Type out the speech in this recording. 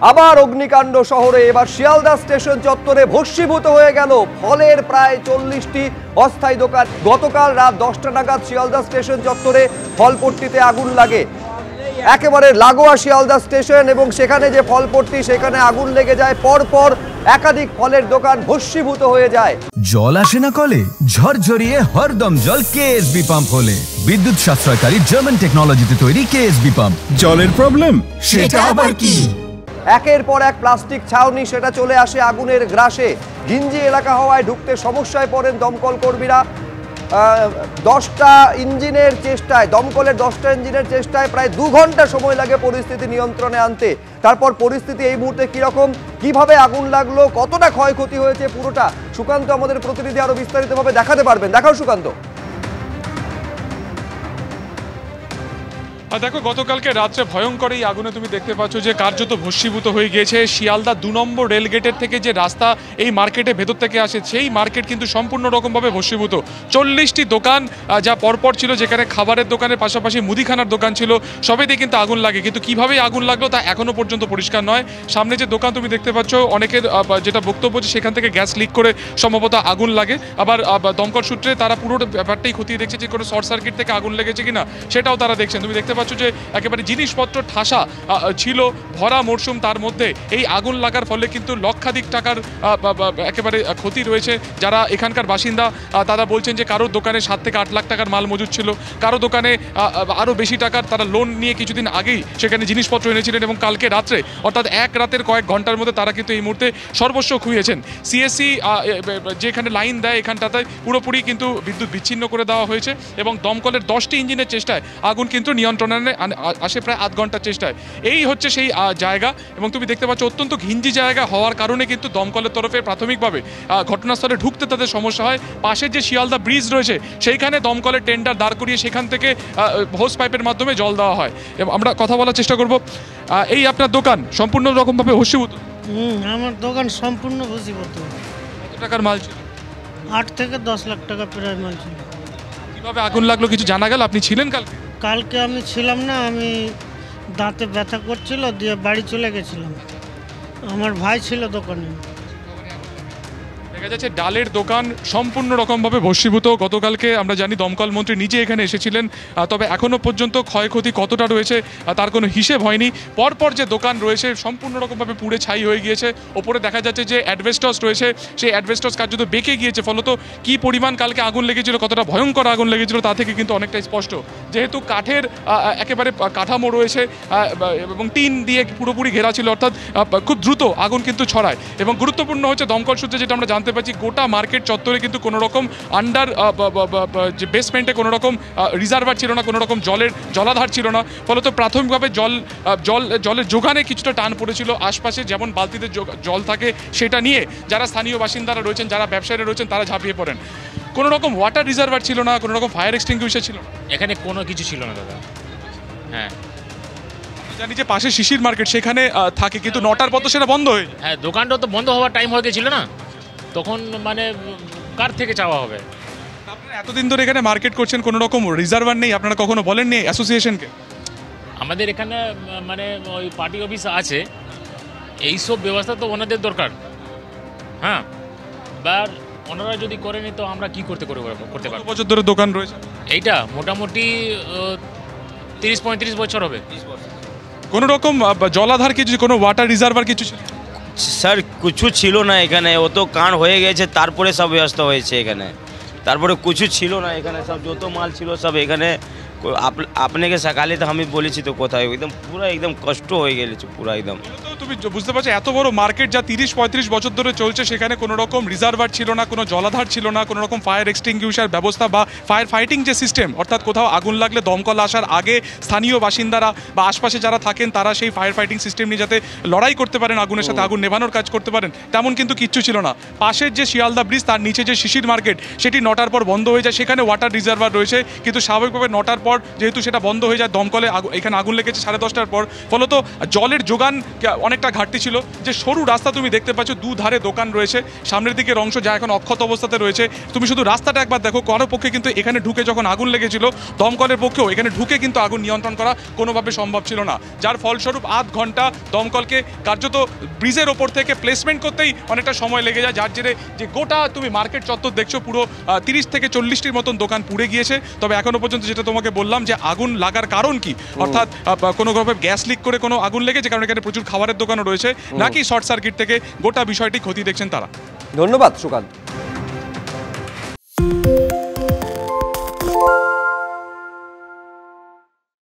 আবার অগ্নিকাণ্ড শহরে, এবার শিয়ালদা স্টেশন চত্বরে ভস্মীভূত হয়ে গেল ফলের প্রায় 40টি অস্থায়ী দোকান। গতকাল রাত 10টা নাগাদ শিয়ালদা স্টেশন চত্বরে ফলপট্টিতে আগুন লাগে। একেবারে লাগোয়া শিয়ালদা স্টেশন এবং সেখানে যে ফলপট্টি সেখানে আগুন লেগে যায়। পরপর একাধিক ফলের দোকান ভস্মীভূত হয়ে যায়। জল আসে না কলে, ঝরঝরিয়ে হরদম জল কেএসবি পাম্প হলে। বিদ্যুৎ সাশ্রয়কারী জার্মান টেকনোলজিতে তৈরি কেএসবি পাম্প। জলের প্রবলেম সেটা আবার কি? একের পর এক প্লাস্টিক ছাউনি সেটা চলে আসে আগুনের গ্রাসে। ঘিঞ্জি এলাকা হওয়ায় ঢুকতে সমস্যায় পড়েন দমকল কর্মীরা। 10টা ইঞ্জিনের চেষ্টায়, দমকলের 10টা ইঞ্জিনের চেষ্টায় প্রায় 2 ঘন্টা সময় লাগে পরিস্থিতি নিয়ন্ত্রণে আনতে। তারপর পরিস্থিতি এই মুহূর্তে কিরকম, কিভাবে আগুন লাগলো, কতটা ক্ষয়ক্ষতি হয়েছে, পুরোটা সুকান্ত আমাদের প্রতিনিধি আরো বিস্তারিতভাবে দেখাতে পারবেন। দেখাও সুকান্ত। দেখো, গতকালকে রাত্রে ভয়ঙ্কর এই আগুনে তুমি দেখতে পাচ্ছ যে কার্যত ভস্মীভূত হয়ে গিয়েছে শিয়ালদা 2 নম্বর রেলগেটের থেকে যে রাস্তা এই মার্কেটের ভেতর থেকে আসে, সেই মার্কেট কিন্তু সম্পূর্ণ রকমভাবে ভস্মীভূত। 40টি দোকান যা পরপর ছিল, যেখানে খাবারের দোকানের পাশাপাশি মুদিখানার দোকান ছিল, সবেতেই কিন্তু আগুন লাগে। কিন্তু কিভাবে আগুন লাগলো তা এখনো পর্যন্ত পরিষ্কার নয়। সামনে যে দোকান তুমি দেখতে পাচ্ছ, অনেকের যেটা বক্তব্য যে সেখান থেকে গ্যাস লিক করে সম্ভবত আগুন লাগে। আবার দমকল সূত্রে তারা পুরো ব্যাপারটাই খতিয়ে দেখছে যে কোনো শর্ট সার্কিট থেকে আগুন লেগেছে কিনা, সেটাও তারা দেখছেন। তুমি দেখতে পাচ্ছ যে একেবারে জিনিসপত্র ঠাসা ছিল, ভরা মরশুম, তার মধ্যে এই আগুন লাগার ফলে কিন্তু লক্ষাধিক টাকার একেবারে ক্ষতি রয়েছে। যারা এখানকার বাসিন্দা তারা বলছেন যে কারোর দোকানে 7 থেকে 8 লাখ টাকার মাল মজুদ ছিল, কারো দোকানে আরও বেশি টাকার তারা লোন নিয়ে কিছুদিন আগেই সেখানে জিনিসপত্র এনেছিলেন এবং কালকে রাত্রে অর্থাৎ এক রাতের কয়েক ঘন্টার মধ্যে তারা কিন্তু এই মুহূর্তে সর্বস্ব খুইয়েছেন। সিএসসি যেখানে লাইন দেয় এখানটাতে পুরোপুরি কিন্তু বিদ্যুৎ বিচ্ছিন্ন করে দেওয়া হয়েছে এবং দমকলের 10টি ইঞ্জিনের চেষ্টায় আগুন কিন্তু নিয়ন্ত্রণে আসে প্রায় আধ ঘন্টার চেষ্টায়। এই হচ্ছে সেই জায়গা এবং তুমি দেখতে পাচ্ছ অত্যন্ত ঘিঞ্জি জায়গা হওয়ার কারণে কিন্তু দমকলের তরফে প্রাথমিকভাবে ঘটনাস্থলে ঢুকতে তাদের সমস্যা হয়। পাশের যে শিয়ালদা ব্রিজ রয়েছে সেইখানে দমকলের টেন্ডার দাঁড় করিয়ে সেখান থেকে হোস পাইপের মাধ্যমে জল দেওয়া হয়। এবং আমরা কথা বলার চেষ্টা করব। এই আপনার দোকান সম্পূর্ণ রকমভাবে ভস্মীভূত? আমার দোকান সম্পূর্ণ ভস্মীভূত। কত টাকার মাল ছিল? 8 থেকে 10 লাখ টাকা প্রায় মাল ছিল। কিভাবে আগুন লাগলো কিছু জানা গেল? আপনি ছিলেন কালকে? কালকে আমি ছিলাম না, আমি দাঁতে ব্যথা করছিল, দিয়ে বাড়ি চলে গেছিলাম। আমার ভাই ছিল দোকানে। দেখা যাচ্ছে ডালের দোকান সম্পূর্ণ রকমভাবে ভস্মীভূত। গতকালকে আমরা জানি দমকল মন্ত্রী নিজে এখানে এসেছিলেন, তবে এখনও পর্যন্ত ক্ষয়ক্ষতি কতটা রয়েছে তার কোনো হিসেব হয়নি। পরপর যে দোকান রয়েছে সম্পূর্ণ রকমভাবে পুড়ে ছাই হয়ে গিয়েছে। ওপরে দেখা যাচ্ছে যে অ্যাডভেস্টস রয়েছে, সেই অ্যাডভেস্টস কার্যত বেঁকে গিয়েছে। ফলত কী পরিমাণ কালকে আগুন লেগেছিল, কতটা ভয়ঙ্কর আগুন লেগেছিল তা থেকে কিন্তু অনেকটাই স্পষ্ট। যেহেতু কাঠের একেবারে কাঠামো রয়েছে এবং টিন দিয়ে পুরোপুরি ঘেরা ছিল, অর্থাৎ খুব দ্রুত আগুন কিন্তু ছড়ায়। এবং গুরুত্বপূর্ণ হচ্ছে দমকল সূত্রে যেটা আমরা জানতে পারছি, গোটা মার্কেট চত্বরে কিন্তু কোনো রকম আন্ডার যে বেসমেন্টে কোনো রকম রিজার্ভার ছিল না, কোনো রকম জলাধার ছিল না। ফলত প্রাথমিকভাবে জলের যোগানে কিছুটা টান পড়েছিল। আশপাশে যেমন বালতিতে জল থাকে সেটা নিয়ে যারা স্থানীয় বাসিন্দারা রয়েছেন, যারা ব্যবসায়ীরা রয়েছেন, তারা ঝাঁপিয়ে পড়েন। কোনো রকম ওয়াটার রিজার্ভার ছিল না, কোনো রকম ফায়ার এক্সটিংগুইশার ছিল না, এখানে কোনো কিছু ছিল না দাদা। হ্যাঁ, জানি যে পাশে শিশির মার্কেট সেখানে থাকে, কিন্তু 9টার পর তো সেটা বন্ধ হয়ে যায়। হ্যাঁ, দোকানটা তো বন্ধ হওয়ার টাইম হয়ে গেছিল না, তখন মানে কার থেকে চাওয়া হবে? আপনারা এতদিন ধরে এখানে মার্কেট করছেন, কোনো রকম রিজার্ভার নেই, আপনারা কখনো বলেননি অ্যাসোসিয়েশনকে? আমাদের এখানে মানে ওই পার্টি অফিস আছে, এইসব ব্যবস্থা তো ওনাদের দরকার। হ্যাঁ, এবার ওনারা যদি করেনি তো আমরা কি করতে পারবো? বছর ধরে দোকান রয়েছে এইটা মোটামুটি 30-35 বছর হবে। কোনো রকম জলাধার কিছু, কোনো ওয়াটার রিজার্ভার কিছু ছিল? স্যার কিছু ছিল না এখানে, ও তো কান হয়ে গেছে, তারপরে সব ব্যবস্থা হয়েছে এখানে। তারপরে কিছু ছিল না এখানে, সব যত মাল ছিল সব এখানে। আপনাকে সকালে তো আমি বলেছি তো কোথায়, একদম পুরো একদম কষ্ট হয়ে গেছে পুরো একদম। তুমি বুঝতে পারছো এত বড় মার্কেট যা 30-35 বছর ধরে চলছে, সেখানে কোনো রকম রিজার্ভার ছিল না, কোনো জলাধার ছিল না, কোনো রকম ফায়ার এক্সটিংগুইশার ব্যবস্থা বা ফায়ার ফাইটিং যে সিস্টেম, অর্থাৎ কোথাও আগুন লাগলে দমকল আসার আগে স্থানীয় বাসিন্দারা বা আশপাশে যারা থাকেন তারা সেই ফায়ার ফাইটিং সিস্টেম নিয়ে যাতে লড়াই করতে পারেন, আগুনের সাথে আগুন নেভানোর কাজ করতে পারেন, তেমন কিন্তু কিচ্ছু ছিল না। পাশের যে শিয়ালদা ব্রিজ তার নিচে যে শিশির মার্কেট সেটি 9টার পর বন্ধ হয়ে যায়, সেখানে ওয়াটার রিজার্ভার রয়েছে, কিন্তু স্বাভাবিকভাবে 9টার পর পর যেহেতু সেটা বন্ধ হয়ে যায়, দমকলে এখানে আগুন লেগেছে 10:30টার পর, ফলত জলের যোগান অনেকটা ঘাটতি ছিল। যে সরু রাস্তা তুমি দেখতে পাচ্ছ, দুধারে দোকান রয়েছে, সামনের দিকের অংশ যা এখন অক্ষত অবস্থাতে রয়েছে। তুমি শুধু রাস্তাটা একবার দেখো, কারো পক্ষে কিন্তু এখানে ঢুকে যখন আগুন লেগেছিল, দমকলের পক্ষেও এখানে ঢুকে কিন্তু আগুন নিয়ন্ত্রণ করা কোনোভাবে সম্ভব ছিল না, যার ফলস্বরূপ আধ ঘন্টা দমকলকে কার্যত ব্রিজের ওপর থেকে প্লেসমেন্ট করতেই অনেকটা সময় লেগে যায়, যার জেরে যে গোটা তুমি মার্কেট চত্বর দেখছো পুরো 30 থেকে 40টির মতন দোকান পুড়ে গিয়েছে। তবে এখনো পর্যন্ত যেটা তোমাকে বললাম যে আগুন লাগার কারণ কি, অর্থাৎ কোনোভাবে গ্যাস লিক করে কোনো আগুন লেগেছে, কারণ এখানে প্রচুর খাবারের দোকানও রয়েছে, নাকি শর্ট সার্কিট থেকে, গোটা বিষয়টি খতিয়ে দেখছেন তারা। ধন্যবাদ সুকান্ত।